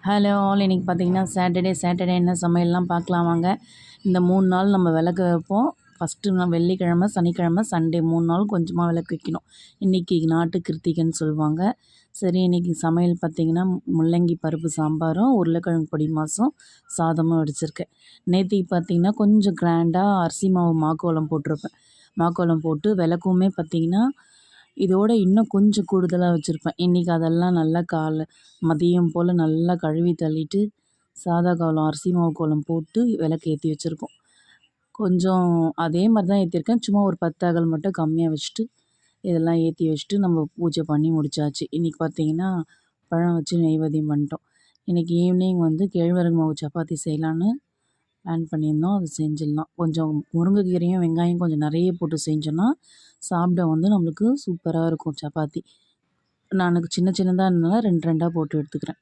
Hello all. இன்றைக்கி பார்த்தீங்கன்னா Saturday என்ன சமையல்லாம் பார்க்கலாம் வாங்க. இந்த 3 நாள் நம்ம விளக்கு வைப்போம். ஃபஸ்ட்டு நான் வெள்ளிக்கிழமை, சனிக்கிழமை, சண்டே 3 நாள் கொஞ்சமாக விளக்கு வைக்கணும். இன்றைக்கி நாட்டு கிருத்திகைன்னு சொல்லுவாங்க. சரி, இன்றைக்கி சமையல் பார்த்திங்கன்னா முள்ளங்கி பருப்பு சாம்பாரும் உருளைக்கிழங்கு பொடி மாசும் சாதமும் வடிச்சிருக்கேன். நேற்றுக்கு பார்த்திங்கன்னா கொஞ்சம் கிராண்டாக அரிசி மாவு மாக்கோலம் போட்டிருப்பேன். மாக்கோலம் போட்டு விளக்குமே பார்த்திங்கன்னா இதோட இன்னும் கொஞ்சம் கூடுதலாக வச்சுருப்பேன். இன்றைக்கி அதெல்லாம் நல்லா மதியம் போல் நல்லா கழுவி தள்ளிட்டு சாதா கோலம் அரிசி மாவு கோலம் போட்டு விளக்கு ஏற்றி வச்சுருக்கோம். கொஞ்சம் அதே மாதிரி தான் ஏற்றிருக்கேன். சும்மா ஒரு 10 அகல் மட்டும் கம்மியாக வச்சுட்டு இதெல்லாம் ஏற்றி வச்சுட்டு நம்ம பூஜை பண்ணி முடிச்சாச்சு. இன்றைக்கி பார்த்திங்கன்னா பழம் வச்சு நெய்வேத்தியம் பண்ணிட்டோம். இன்றைக்கி ஈவினிங் கேழ்வரகு மாவு சப்பாத்தி செய்யலான்னு பிளான் பண்ணியிருந்தோம். அது செஞ்சிடலாம். கொஞ்சம் முருங்கைக்கீரையும் வெங்காயம் கொஞ்சம் நிறைய போட்டு செஞ்சோன்னா சாப்பிட நம்மளுக்கு சூப்பராக இருக்கும் சப்பாத்தி. நான் சின்ன சின்னதாக இருந்தனால 2 2 போட்டு எடுத்துக்கிறேன்.